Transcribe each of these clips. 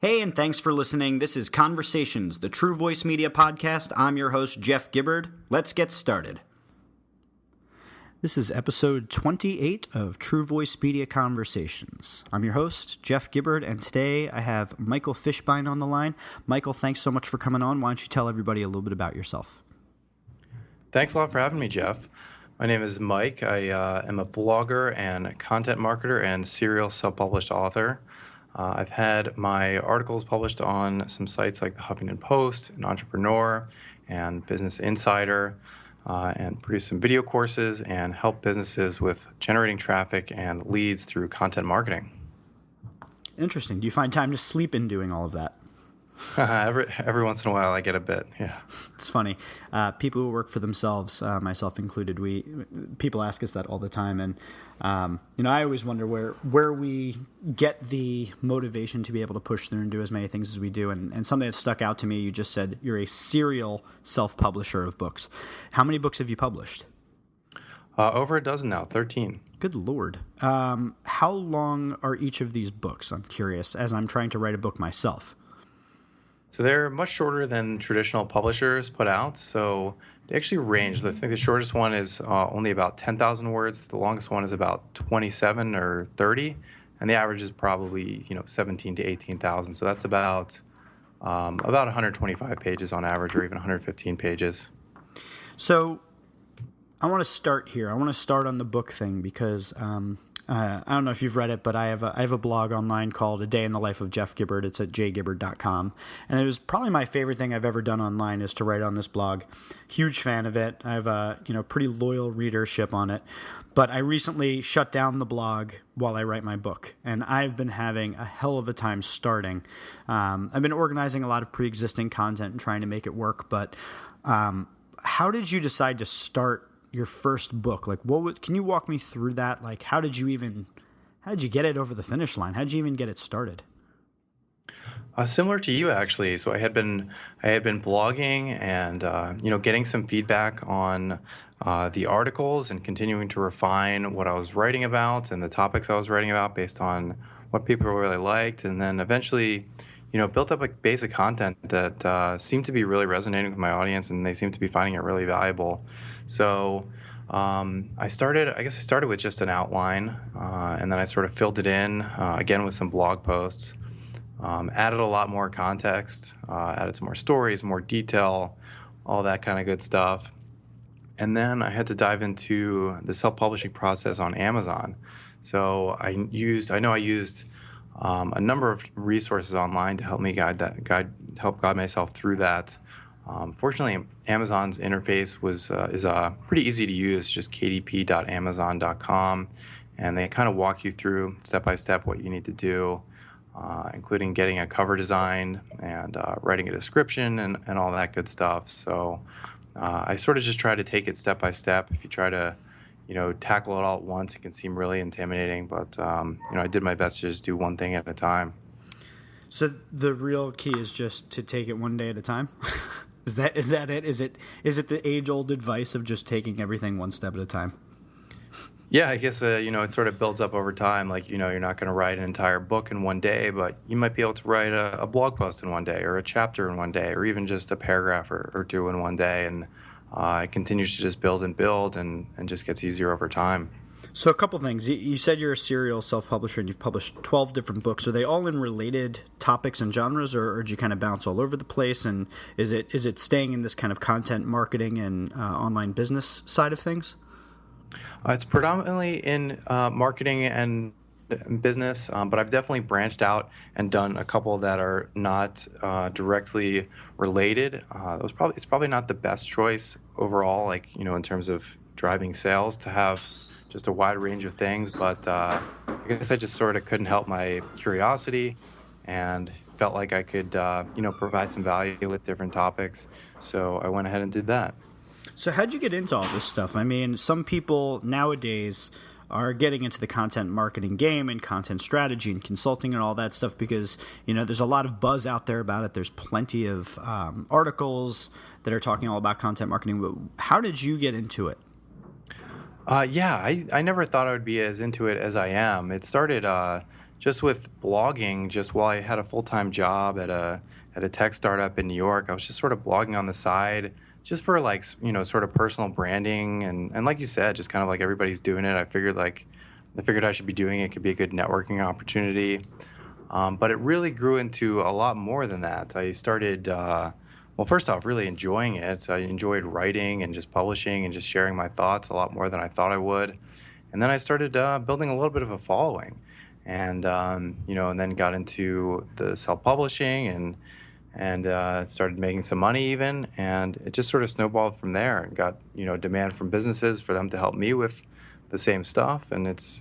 Hey, and thanks for listening. This is Conversations, the True Voice Media podcast. I'm your host, Jeff Gibbard. Let's get started. This is episode 28 of True Voice Media Conversations. I'm your host, Jeff Gibbard, and today I have Michael Fishbein on the line. Michael, thanks so much for coming on. Why don't you tell everybody a little bit about yourself? Thanks a lot for having me, Jeff. My name is Mike. I am a blogger and content marketer and serial self-published author. I've had my articles published on some sites like the Huffington Post, an Entrepreneur, and Business Insider, and produced some video courses and help businesses with generating traffic and leads through content marketing. Interesting. Do you find time to sleep in doing all of that? Every once in a while, I get a bit. Yeah, it's funny. People who work for themselves, myself included, people ask us that all the time, and I always wonder where we get the motivation to be able to push through and do as many things as we do. And something that stuck out to me, you just said you're a serial self-publisher of books. How many books have you published? Over a dozen now, 13. Good Lord. How long are each of these books? I'm curious, as I'm trying to write a book myself. So they're much shorter than traditional publishers put out. So they actually range. I think the shortest one is only about 10,000 words. The longest one is about 27 or 30, and the average is probably 17 to 18,000. So that's about 125 pages on average, or even 115 pages. So I want to start here. I want to start on the book thing because I don't know if you've read it, but I have a blog online called A Day in the Life of Jeff Gibbard. It's at jgibbard.com. And it was probably my favorite thing I've ever done online is to write on this blog. Huge fan of it. I have a pretty loyal readership on it. But I recently shut down the blog while I write my book. And I've been having a hell of a time starting. I've been organizing a lot of pre-existing content and trying to make it work. But how did you decide to start your first book? Like, can you walk me through that? Like, how did you get it over the finish line? How did you even get it started? Similar to you, actually. So I had been blogging and getting some feedback on the articles and continuing to refine what I was writing about and the topics I was writing about based on what people really liked, and then eventually built up like basic content that seemed to be really resonating with my audience, and they seemed to be finding it really valuable. So I started with just an outline, and then I sort of filled it in again with some blog posts, added a lot more context, added some more stories, more detail, all that kind of good stuff. And then I had to dive into the self-publishing process on Amazon. So I used a number of resources online to help me help guide myself through that. Fortunately, Amazon's interface is pretty easy to use, just kdp.amazon.com, and they kind of walk you through step by step what you need to do, including getting a cover designed and writing a description and all that good stuff. So I sort of just try to take it step by step. If you try to tackle it all at once, it can seem really intimidating, but I did my best to just do one thing at a time. So the real key is just to take it one day at a time? Is that it? Is it the age-old advice of just taking everything one step at a time? Yeah, I guess it sort of builds up over time. Like you're not going to write an entire book in one day, but you might be able to write a blog post in one day, or a chapter in one day, or even just a paragraph or two in one day, and it continues to just build and just gets easier over time. So a couple things. You said you're a serial self-publisher and you've published 12 different books. Are they all in related topics and genres, or do you kind of bounce all over the place? And is it staying in this kind of content marketing and online business side of things? It's predominantly in marketing and business, but I've definitely branched out and done a couple that are not directly related. It's probably not the best choice overall, like in terms of driving sales, to have just a wide range of things. But I guess I just sort of couldn't help my curiosity, and felt like I could provide some value with different topics. So I went ahead and did that. So how'd you get into all this stuff? I mean, some people nowadays are getting into the content marketing game and content strategy and consulting and all that stuff because, there's a lot of buzz out there about it. There's plenty of articles that are talking all about content marketing. But how did you get into it? I never thought I would be as into it as I am. It started just with blogging, just while I had a full-time job at a tech startup in New York, I was just sort of blogging on the side, just for like sort of personal branding and like you said, just kind of like everybody's doing it. I figured I should be doing it. It could be a good networking opportunity. But it really grew into a lot more than that. I started, well, first off, really enjoying it. I enjoyed writing and just publishing and just sharing my thoughts a lot more than I thought I would. And then I started building a little bit of a following, and then got into the self-publishing and started making some money even, and it just sort of snowballed from there and got demand from businesses for them to help me with the same stuff, and it's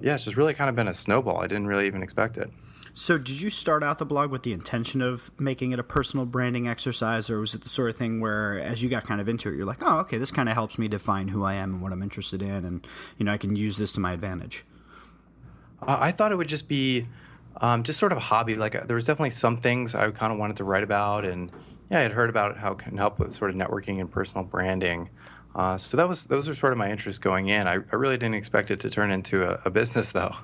just really kind of been a snowball. I didn't really even expect it. So did you start out the blog with the intention of making it a personal branding exercise, or was it the sort of thing where as you got kind of into it, you're like, oh, okay, this kind of helps me define who I am and what I'm interested in, and I can use this to my advantage? I thought it would just be just sort of a hobby. Like there was definitely some things I kind of wanted to write about, and yeah, I had heard about how it can help with sort of networking and personal branding. So those were sort of my interests going in. I really didn't expect it to turn into a business though.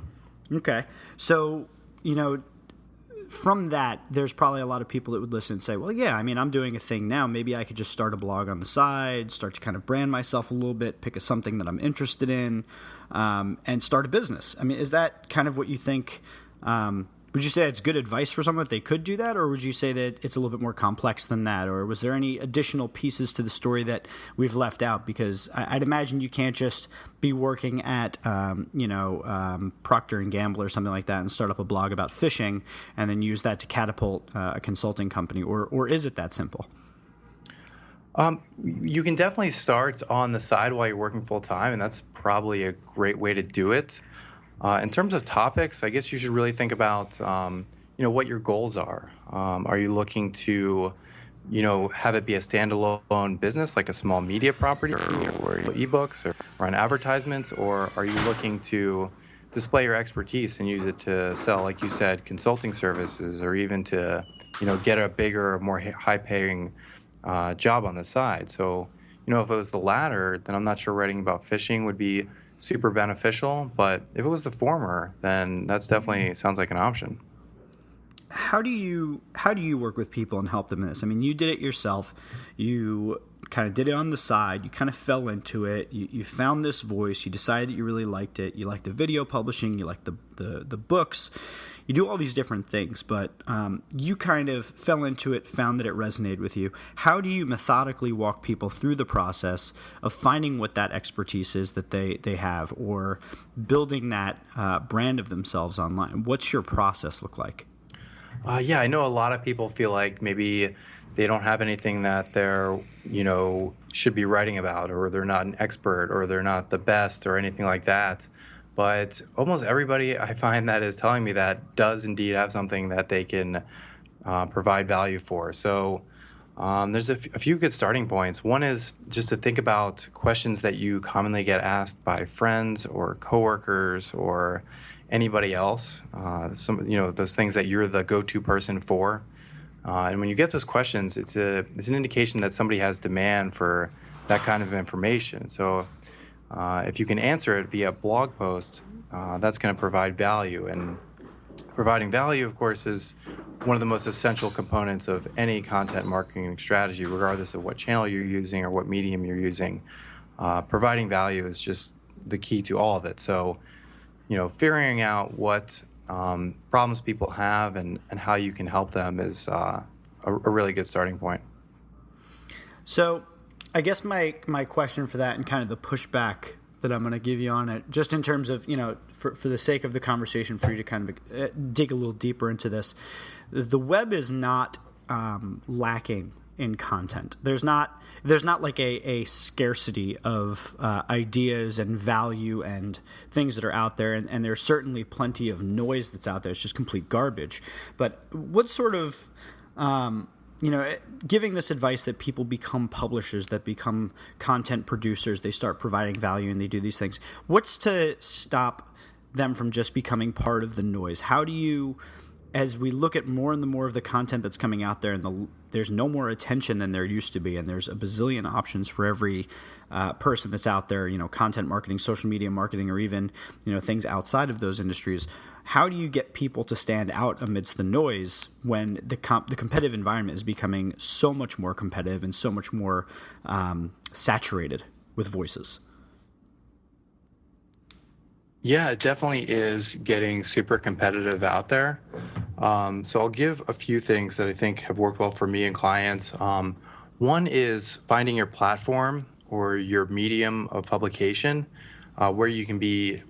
Okay. So, from that, there's probably a lot of people that would listen and say, well, yeah, I mean, I'm doing a thing now. Maybe I could just start a blog on the side, start to kind of brand myself a little bit, pick something that I'm interested in, and start a business. I mean, is that kind of what you think? Would you say it's good advice for someone that they could do that, or would you say that it's a little bit more complex than that, or was there any additional pieces to the story that we've left out? Because I'd imagine you can't just be working at, Procter and Gamble or something like that and start up a blog about fishing and then use that to catapult a consulting company, or is it that simple? You can definitely start on the side while you're working full time, and that's probably a great way to do it. In terms of topics, I guess you should really think about, what your goals are. Are you looking to, have it be a standalone business, like a small media property, or ebooks, or on advertisements, or are you looking to display your expertise and use it to sell, like you said, consulting services, or even to, get a bigger, more high-paying job on the side? So, if it was the latter, then I'm not sure writing about fishing would be super beneficial. But if it was the former, then that's definitely sounds like an option. How do you work with people and help them in this? I mean, you did it yourself. You kind of did it on the side. You kind of fell into it. You found this voice. You decided that you really liked it. You liked the video publishing. You liked the books. You do all these different things, but you kind of fell into it, found that it resonated with you. How do you methodically walk people through the process of finding what that expertise is that they have, or building that brand of themselves online? What's your process look like? Yeah, I know a lot of people feel like maybe they don't have anything that they're, should be writing about, or they're not an expert, or they're not the best, or anything like that. But almost everybody I find that is telling me that does indeed have something that they can provide value for. So there's a few good starting points. One is just to think about questions that you commonly get asked by friends or coworkers or anybody else. Those things that you're the go-to person for. And when you get those questions, it's an indication that somebody has demand for that kind of information. So if you can answer it via blog post, that's going to provide value. And providing value, of course, is one of the most essential components of any content marketing strategy, regardless of what channel you're using or what medium you're using. Providing value is just the key to all of it. So, figuring out what problems people have and how you can help them is a really good starting point. So I guess my question for that, and kind of the pushback that I'm going to give you on it, just in terms of, for the sake of the conversation, for you to kind of dig a little deeper into this, the web is not lacking in content. There's not like a scarcity of ideas and value and things that are out there, and there's certainly plenty of noise that's out there. It's just complete garbage. But what sort of giving this advice that people become publishers, that become content producers, they start providing value and they do these things. What's to stop them from just becoming part of the noise? How do you, as we look at more and more of the content that's coming out there and there's no more attention than there used to be, and there's a bazillion options for every person that's out there, content marketing, social media marketing, or even, things outside of those industries. How do you get people to stand out amidst the noise when the competitive environment is becoming so much more competitive and so much more saturated with voices? Yeah, it definitely is getting super competitive out there. So I'll give a few things that I think have worked well for me and clients. One is finding your platform or your medium of publication where you can be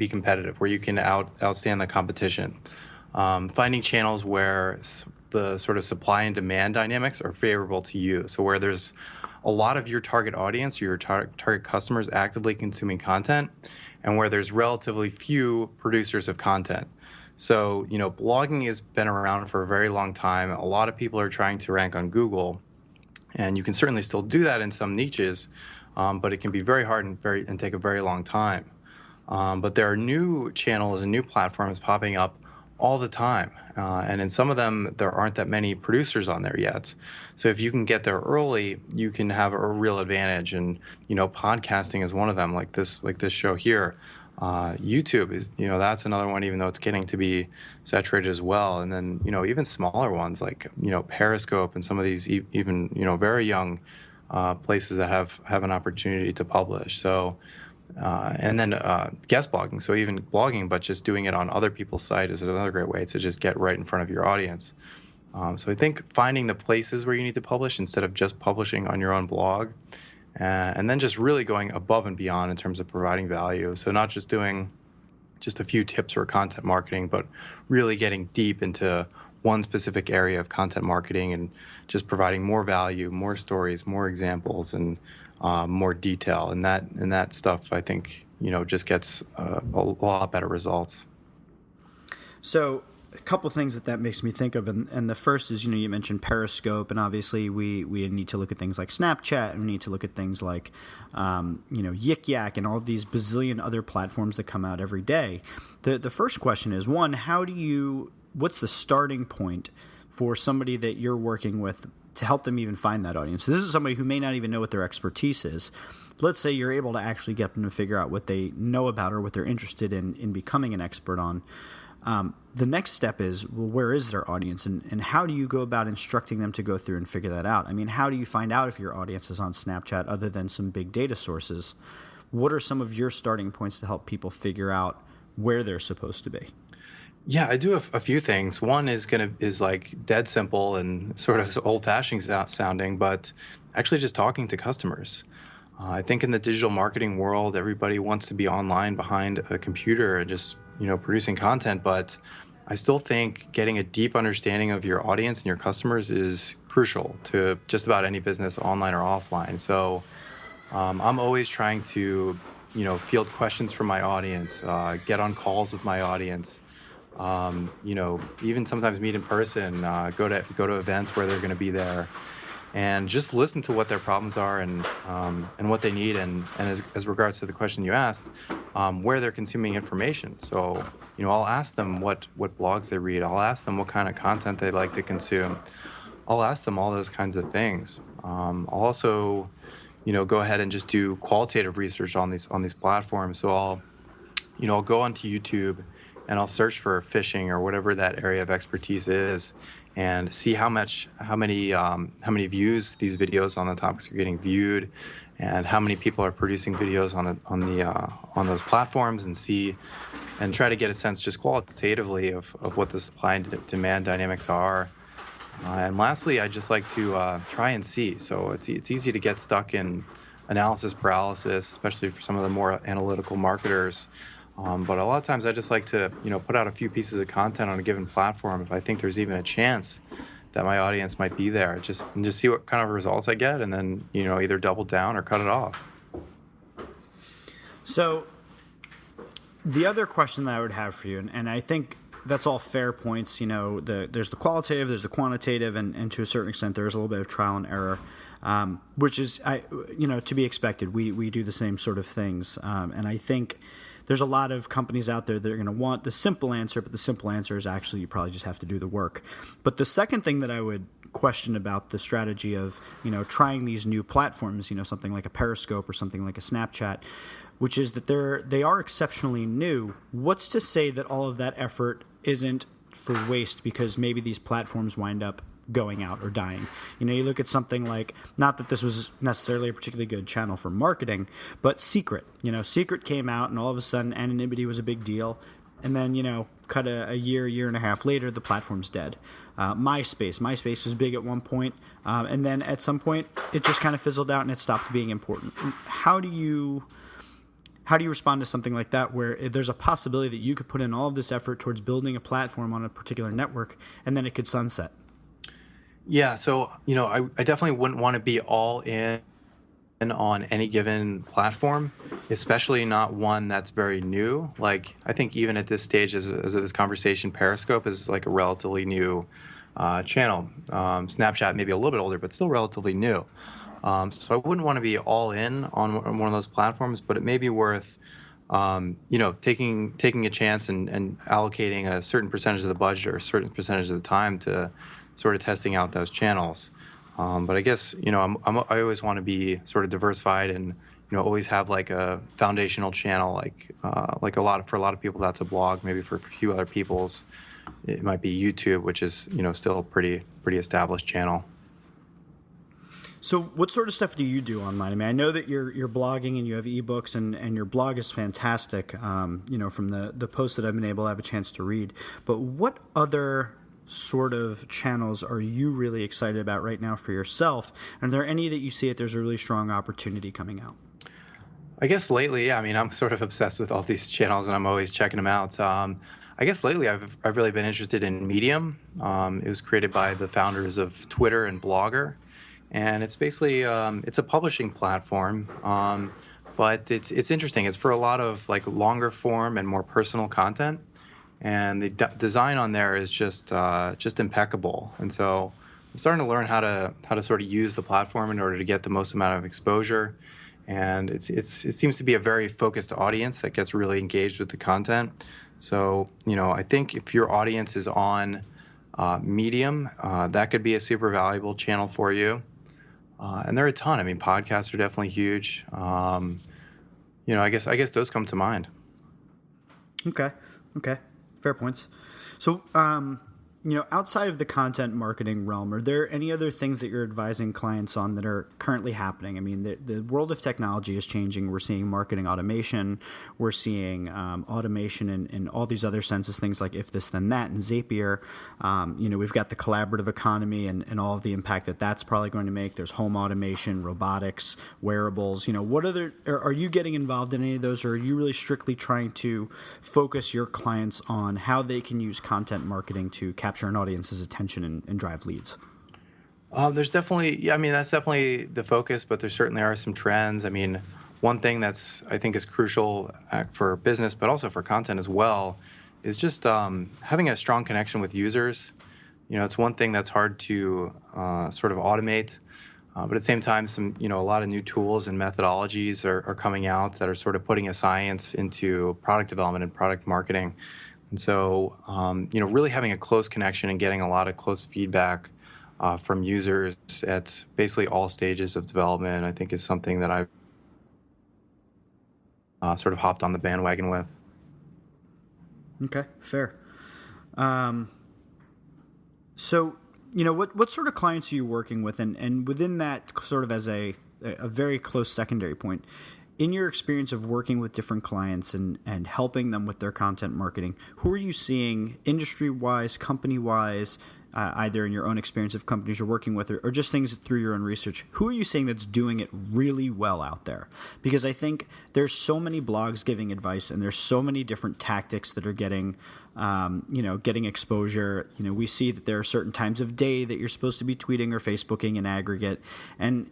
competitive, where you can outstand the competition. Finding channels where the sort of supply and demand dynamics are favorable to you. So where there's a lot of your target audience, your target customers actively consuming content, and where there's relatively few producers of content. So, blogging has been around for a very long time. A lot of people are trying to rank on Google, and you can certainly still do that in some niches, but it can be very hard and take a very long time. But there are new channels and new platforms popping up all the time. And in some of them, there aren't that many producers on there yet. So if you can get there early, you can have a real advantage. And, podcasting is one of them, like this show here. YouTube is, that's another one, even though it's getting to be saturated as well. And then, even smaller ones like, Periscope and some of these even, very young places that have an opportunity to publish. So, and then guest blogging. So even blogging, but just doing it on other people's site is another great way to just get right in front of your audience. So I think finding the places where you need to publish instead of just publishing on your own blog, and then just really going above and beyond in terms of providing value. So not just doing just a few tips for content marketing, but really getting deep into one specific area of content marketing and just providing more value, more stories, more examples, and more detail. And that stuff, I think, just gets a lot better results. So a couple things that makes me think of, and the first is, you mentioned Periscope, and obviously we need to look at things like Snapchat, and we need to look at things like, Yik Yak, and all of these bazillion other platforms that come out every day. The first question is, one, what's the starting point for somebody that you're working with to help them even find that audience? So this is somebody who may not even know what their expertise is. Let's say you're able to actually get them to figure out what they know about or what they're interested in becoming an expert on. The next step is, well, where is their audience, and how do you go about instructing them to go through and figure that out? I mean, how do you find out if your audience is on Snapchat other than some big data sources? What are some of your starting points to help people figure out where they're supposed to be? Yeah, I do a few things. One is like dead simple and sort of old-fashioned sounding, but actually just talking to customers. I think in the digital marketing world, everybody wants to be online behind a computer and just producing content, but I still think getting a deep understanding of your audience and your customers is crucial to just about any business, online or offline. So I'm always trying to field questions from my audience, get on calls with my audience. Even sometimes meet in person, go to events where they're going to be there, and just listen to what their problems are and what they need, and as regards to the question you asked, where they're consuming information. So I'll ask them what blogs they read. I'll ask them what kind of content they like to consume. I'll ask them all those kinds of things. I'll also go ahead and just do qualitative research on these platforms. So I'll go onto YouTube and I'll search for fishing or whatever that area of expertise is, and see how many views these videos on the topics are getting viewed, and how many people are producing videos on those platforms, and try to get a sense just qualitatively of what the supply and demand dynamics are. And lastly, I just like to try and see. So it's easy to get stuck in analysis paralysis, especially for some of the more analytical marketers. But a lot of times I just like to, put out a few pieces of content on a given platform if I think there's even a chance that my audience might be there. Just see what kind of results I get, and then, either double down or cut it off. So the other question that I would have for you, and I think that's all fair points. There's the qualitative, there's the quantitative, and to a certain extent there's a little bit of trial and error, which is, to be expected. We do the same sort of things, and I think there's a lot of companies out there that are going to want the simple answer, but the simple answer is actually you probably just have to do the work. But the second thing that I would question about the strategy of, trying these new platforms, something like a Periscope or something like a Snapchat, which is that they are exceptionally new. What's to say that all of that effort isn't for waste because maybe these platforms wind up going out or dying? You look at something like, not that this was necessarily a particularly good channel for marketing, but Secret. Secret came out and all of a sudden anonymity was a big deal. And then, cut a year and a half later, the platform's dead. MySpace was big at one point, and then at some point, it just kind of fizzled out and it stopped being important. How do you respond to something like that, where there's a possibility that you could put in all of this effort towards building a platform on a particular network, and then it could sunset? Yeah, so I definitely wouldn't want to be all in on any given platform, especially not one that's very new. Like, I think even at this stage, as of this conversation, Periscope is like a relatively new channel. Snapchat maybe a little bit older, but still relatively new. So I wouldn't want to be all in on one of those platforms, but it may be worth taking a chance and allocating a certain percentage of the budget or a certain percentage of the time to sort of testing out those channels. But I guess I always want to be sort of diversified and always have like a foundational channel, like for a lot of people that's a blog. Maybe for a few other people's it might be YouTube, which is still a pretty established channel. So what sort of stuff do you do online? I mean, I know that you're blogging and you have ebooks and your blog is fantastic, from the posts that I've been able to have a chance to read. But what other sort of channels are you really excited about right now for yourself? And are there any that you see that there's a really strong opportunity coming out? I guess lately, yeah, I mean, I'm sort of obsessed with all these channels and I'm always checking them out. I guess lately I've really been interested in Medium. It was created by the founders of Twitter and Blogger. And it's basically it's a publishing platform, but it's interesting. It's for a lot of like longer form and more personal content, and the design on there is just impeccable. And so I'm starting to learn how to sort of use the platform in order to get the most amount of exposure. And it seems to be a very focused audience that gets really engaged with the content. So I think if your audience is on Medium, that could be a super valuable channel for you. And there are a ton. I mean, podcasts are definitely huge. I guess those come to mind. Okay. Fair points. So, outside of the content marketing realm, are there any other things that you're advising clients on that are currently happening? I mean, the world of technology is changing. We're seeing marketing automation. We're seeing automation in all these other senses, things like If This Then That and Zapier. We've got the collaborative economy and all of the impact that that's probably going to make. There's home automation, robotics, wearables. Are you getting involved in any of those, or are you really strictly trying to focus your clients on how they can use content marketing to capture an audience's attention and drive leads? There's definitely, yeah, I mean, that's definitely the focus, but there certainly are some trends. I mean, one thing I think is crucial for business, but also for content as well, is just having a strong connection with users. It's one thing that's hard to sort of automate, but at the same time, a lot of new tools and methodologies are coming out that are sort of putting a science into product development and product marketing. And so, really having a close connection and getting a lot of close feedback from users at basically all stages of development, I think is something that I've sort of hopped on the bandwagon with. Okay, fair. So, what sort of clients are you working with? And within that, sort of as a very close secondary point, in your experience of working with different clients and helping them with their content marketing, who are you seeing industry-wise, company-wise, either in your own experience of companies you're working with or just things through your own research? Who are you seeing that's doing it really well out there? Because I think there's so many blogs giving advice and there's so many different tactics that are getting exposure. We see that there are certain times of day that you're supposed to be tweeting or Facebooking in aggregate. And,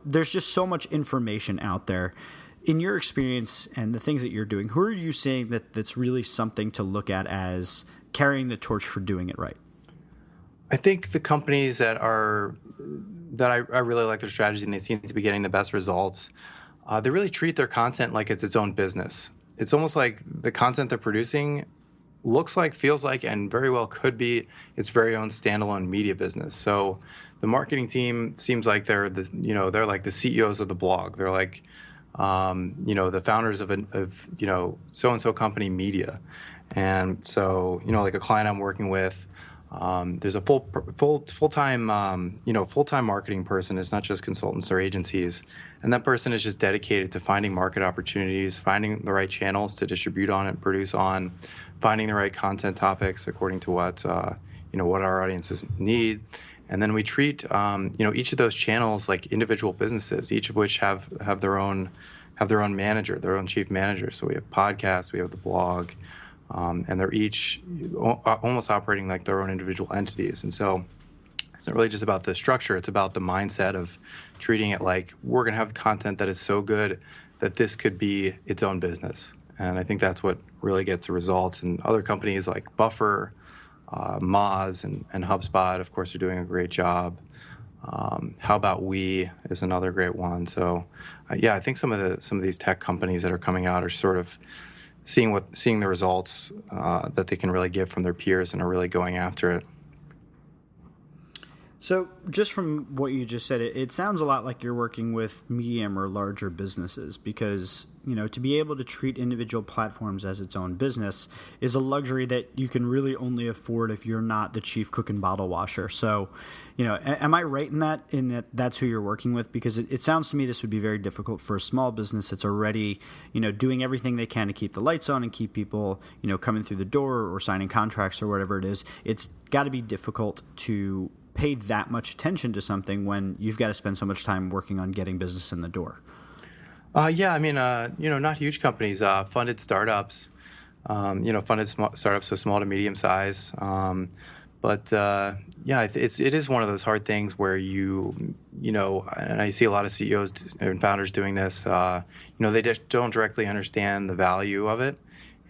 there's just so much information out there. In your experience and the things that you're doing, who are you seeing that's really something to look at as carrying the torch for doing it right? I think the companies that I really like their strategy and they seem to be getting the best results, they really treat their content like it's its own business. It's almost like the content they're producing looks like, feels like, and very well could be its very own standalone media business. So the marketing team seems like they're like the CEOs of the blog. They're like, the founders of so and so company media. And so, like a client I'm working with, there's a full-time full-time marketing person. It's not just consultants or agencies, and that person is just dedicated to finding market opportunities, finding the right channels to distribute on and produce on, finding the right content topics according to what our audiences need. And then we treat each of those channels like individual businesses, each of which have their own manager, their own chief manager. So we have podcasts, we have the blog, and they're each almost operating like their own individual entities. And so it's not really just about the structure, it's about the mindset of treating it like we're going to have content that is so good that this could be its own business. And I think that's what really gets the results. And other companies like Buffer, Moz, and HubSpot, of course, are doing a great job. How About We is another great one. So, I think some of these tech companies that are coming out are sort of seeing the results that they can really get from their peers and are really going after it. So just from what you just said, it sounds a lot like you're working with medium or larger businesses because, to be able to treat individual platforms as its own business is a luxury that you can really only afford if you're not the chief cook and bottle washer. So, am I right in that that's who you're working with? Because it sounds to me this would be very difficult for a small business that's already, doing everything they can to keep the lights on and keep people, coming through the door or signing contracts or whatever it is. It's got to be difficult to pay that much attention to something when you've got to spend so much time working on getting business in the door. Not huge companies, funded startups, startups, so small to medium size. It is one of those hard things where and I see a lot of CEOs and founders doing this. They just don't directly understand the value of it.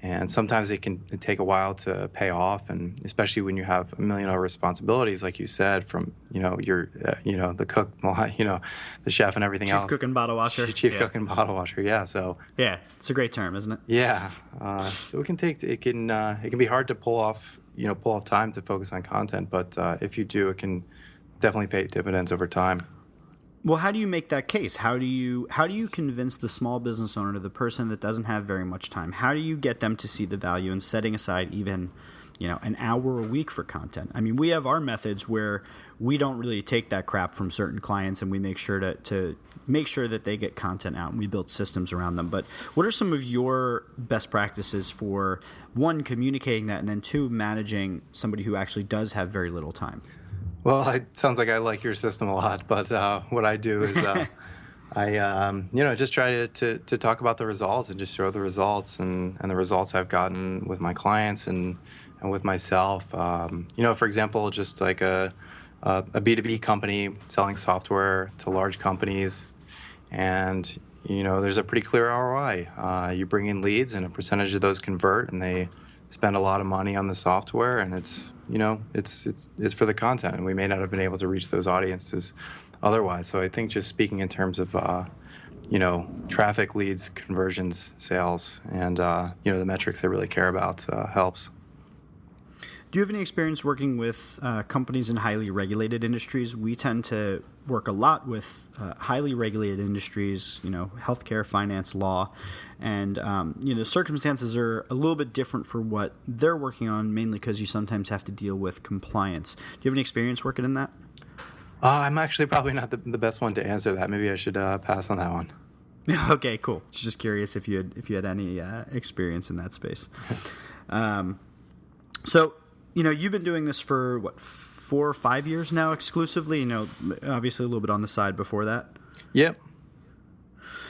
And sometimes it can take a while to pay off, and especially when you have $1 million responsibilities, like you said, from the cook, the chef, and everything else. Chief cook and bottle washer. Chief cook and bottle washer. Yeah. So. Yeah, it's a great term, isn't it? Yeah. So it can be hard to pull off time to focus on content, but if you do, it can definitely pay dividends over time. Well, how do you make that case? How do you convince the small business owner, the person that doesn't have very much time? How do you get them to see the value in setting aside even, an hour a week for content? I mean, we have our methods where we don't really take that crap from certain clients, and we make sure to make sure that they get content out, and we build systems around them. But what are some of your best practices for, one, communicating that, and then two, managing somebody who actually does have very little time? Well, it sounds like I like your system a lot, but what I do is I just try to talk about the results and just show the results and the results I've gotten with my clients and with myself. For example, just like a B2B company selling software to large companies, and there's a pretty clear ROI. You bring in leads, and a percentage of those convert, and they spend a lot of money on the software, and it's for the content, and we may not have been able to reach those audiences otherwise. So I think just speaking in terms of traffic, leads, conversions, sales, and the metrics they really care about helps. Do you have any experience working with companies in highly regulated industries? We tend to work a lot with highly regulated industries, healthcare, finance, law, and the circumstances are a little bit different for what they're working on, mainly because you sometimes have to deal with compliance. Do you have any experience working in that? I'm actually probably not the best one to answer that. Maybe I should pass on that one. Okay, cool. Just curious if you had any experience in that space. So. You've been doing this for, 4 or 5 years now exclusively? Obviously a little bit on the side before that. Yep.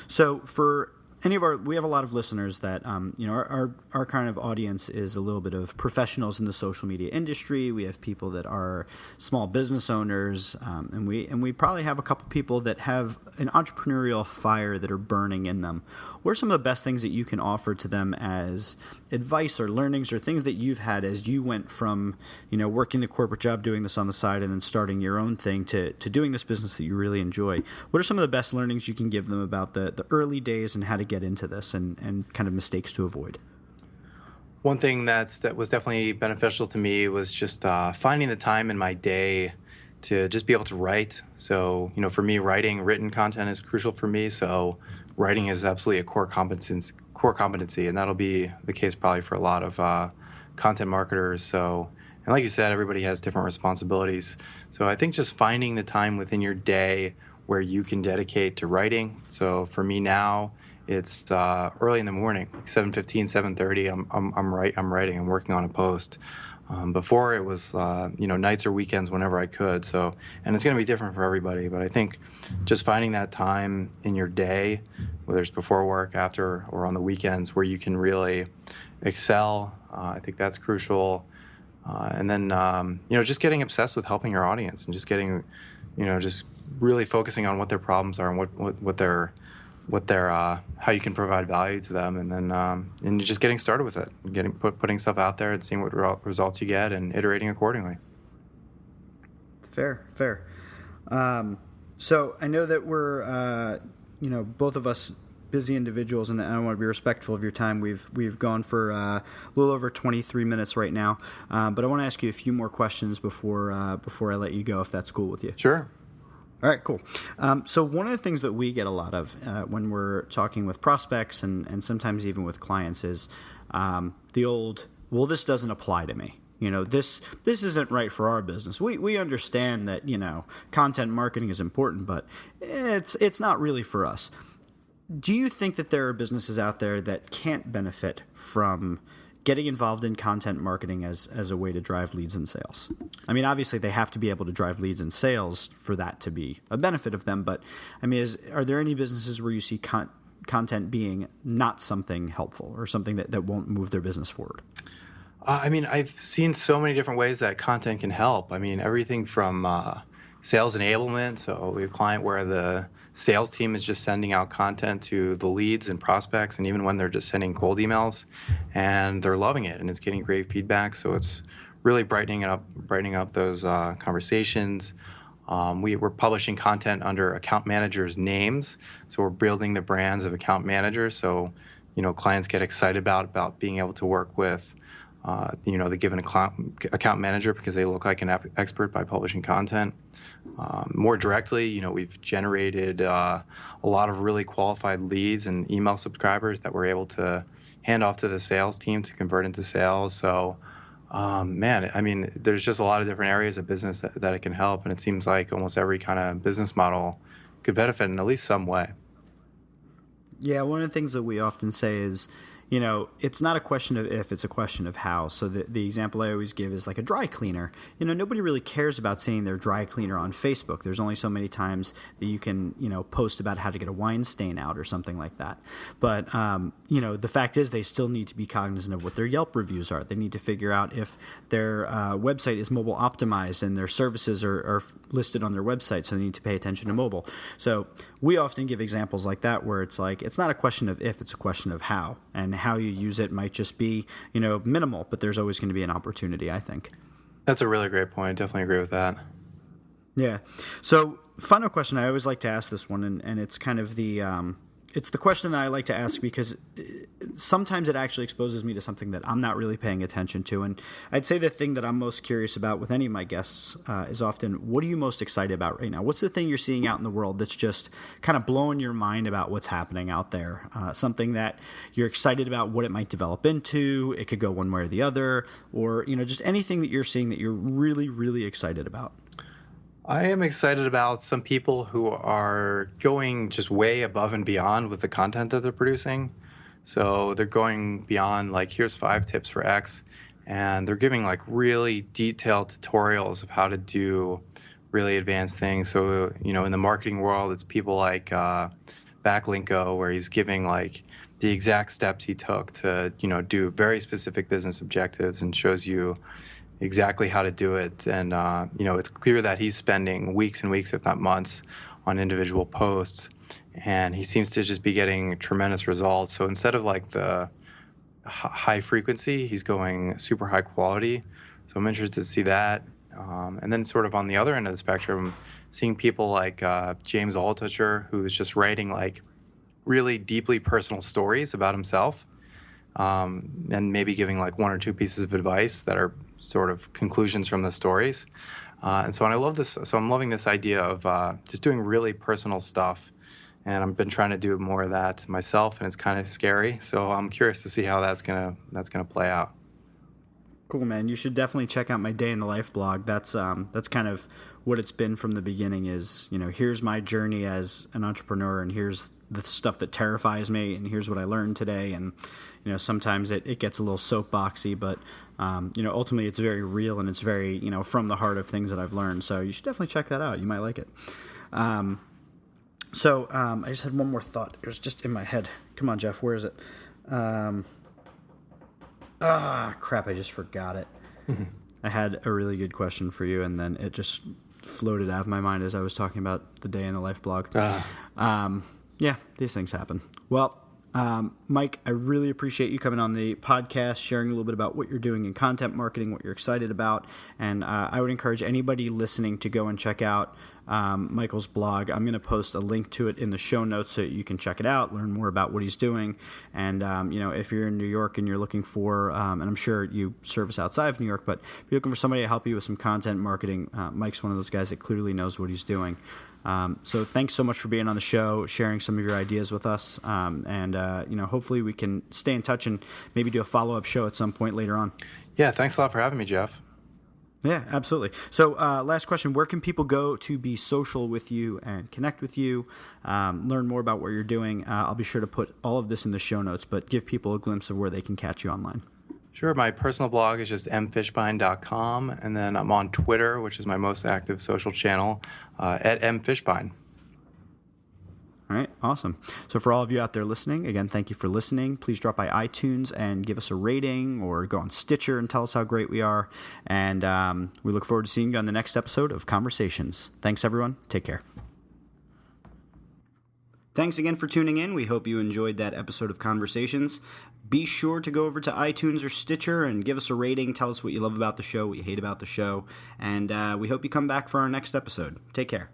So for we have a lot of listeners that, our kind of audience is a little bit of professionals in the social media industry. We have people that are small business owners, and we probably have a couple people that have an entrepreneurial fire that are burning in them. What are some of the best things that you can offer to them as advice or learnings or things that you've had as you went from, working the corporate job, doing this on the side, and then starting your own thing to doing this business that you really enjoy? What are some of the best learnings you can give them about the early days and how to get into this and kind of mistakes to avoid? One thing that was definitely beneficial to me was just finding the time in my day to just be able to write. So, for me, writing written content is crucial for me. So, writing is absolutely a core competency, and that'll be the case probably for a lot of content marketers. So, and like you said, everybody has different responsibilities. So, I think just finding the time within your day where you can dedicate to writing. So, for me now, it's early in the morning, like 7:15, 7:30. I'm writing. I'm working on a post. Before it was nights or weekends whenever I could. So, and it's going to be different for everybody. But I think just finding that time in your day, whether it's before work, after, or on the weekends, where you can really excel, I think that's crucial. And then just getting obsessed with helping your audience and just getting, just really focusing on what their problems are and what their how you can provide value to them, and then and just getting started with it, putting stuff out there and seeing what results you get and iterating accordingly. Fair, fair. So I know that we're, both of us busy individuals, and I want to be respectful of your time. We've gone for a little over 23 minutes right now, but I want to ask you a few more questions before I let you go, if that's cool with you. Sure. All right, cool. So one of the things that we get a lot of when we're talking with prospects and sometimes even with clients is the old, well, this doesn't apply to me. This isn't right for our business. We understand that, content marketing is important, but it's not really for us. Do you think that there are businesses out there that can't benefit from getting involved in content marketing as a way to drive leads and sales? I mean, obviously they have to be able to drive leads and sales for that to be a benefit of them. But I mean, are there any businesses where you see content being not something helpful or something that won't move their business forward? I mean, I've seen so many different ways that content can help. I mean, everything from sales enablement. So we have a client where the sales team is just sending out content to the leads and prospects, and even when they're just sending cold emails, and they're loving it, and it's getting great feedback. So it's really brightening up those conversations. We're publishing content under account managers' names, so we're building the brands of account managers. So clients get excited about being able to work with the given account manager because they look like an expert by publishing content. More directly, we've generated a lot of really qualified leads and email subscribers that we're able to hand off to the sales team to convert into sales. So, man, I mean, there's just a lot of different areas of business that it can help, and it seems like almost every kind of business model could benefit in at least some way. Yeah, one of the things that we often say is, it's not a question of if, it's a question of how. So the example I always give is like a dry cleaner. Nobody really cares about seeing their dry cleaner on Facebook. There's only so many times that you can, post about how to get a wine stain out or something like that. But, the fact is they still need to be cognizant of what their Yelp reviews are. They need to figure out if their website is mobile optimized and their services are listed on their website, so they need to pay attention to mobile. So we often give examples like that where it's like, it's not a question of if, it's a question of how. And how you use it might just be, minimal, but there's always going to be an opportunity, I think. That's a really great point. Definitely agree with that. Yeah. So final question, I always like to ask this one, and it's kind of it's the question that I like to ask because sometimes it actually exposes me to something that I'm not really paying attention to. And I'd say the thing that I'm most curious about with any of my guests is often, what are you most excited about right now? What's the thing you're seeing out in the world that's just kind of blowing your mind about what's happening out there? Something that you're excited about what it might develop into. It could go one way or the other, or, just anything that you're seeing that you're really, really excited about. I am excited about some people who are going just way above and beyond with the content that they're producing. So they're going beyond, like, here's 5 tips for X, and they're giving like really detailed tutorials of how to do really advanced things. So, in the marketing world, it's people like Backlinko, where he's giving like the exact steps he took to, do very specific business objectives and shows you exactly how to do it. And, it's clear that he's spending weeks and weeks, if not months, on individual posts. And he seems to just be getting tremendous results. So instead of like the high frequency, he's going super high quality. So I'm interested to see that. And then sort of on the other end of the spectrum, seeing people like James Altucher, who's just writing like really deeply personal stories about himself. and maybe giving like one or two pieces of advice that are sort of conclusions from the stories. And so, and I love this. So I'm loving this idea of just doing really personal stuff. And I've been trying to do more of that myself, and it's kind of scary. So I'm curious to see how that's gonna play out. Cool, man. You should definitely check out my Day in the Life blog. That's kind of what it's been from the beginning. Is, here's my journey as an entrepreneur, and here's the stuff that terrifies me, and here's what I learned today. And sometimes it gets a little soapboxy, but ultimately it's very real, and it's very from the heart of things that I've learned. So you should definitely check that out. You might like it. So I just had one more thought. It was just in my head. Come on, Jeff. Where is it? Crap, I just forgot it. I had a really good question for you, and then it just floated out of my mind as I was talking about the Day in the Life blog. Yeah, these things happen. Well, Mike, I really appreciate you coming on the podcast, sharing a little bit about what you're doing in content marketing, what you're excited about, and I would encourage anybody listening to go and check out Michael's blog. I'm going to post a link to it in the show notes so you can check it out, learn more about what he's doing. And, if you're in New York and you're looking for, and I'm sure you service outside of New York, but if you're looking for somebody to help you with some content marketing, Mike's one of those guys that clearly knows what he's doing. So thanks so much for being on the show, sharing some of your ideas with us. And hopefully we can stay in touch and maybe do a follow-up show at some point later on. Yeah, thanks a lot for having me, Jeff. Yeah, absolutely. So last question, where can people go to be social with you and connect with you, learn more about what you're doing? I'll be sure to put all of this in the show notes, but give people a glimpse of where they can catch you online. Sure. My personal blog is just mfishbein.com, and then I'm on Twitter, which is my most active social channel, at mfishbein. All right, awesome. So for all of you out there listening, again, thank you for listening. Please drop by iTunes and give us a rating, or go on Stitcher and tell us how great we are. And we look forward to seeing you on the next episode of Conversations. Thanks, everyone. Take care. Thanks again for tuning in. We hope you enjoyed that episode of Conversations. Be sure to go over to iTunes or Stitcher and give us a rating. Tell us what you love about the show, what you hate about the show. And we hope you come back for our next episode. Take care.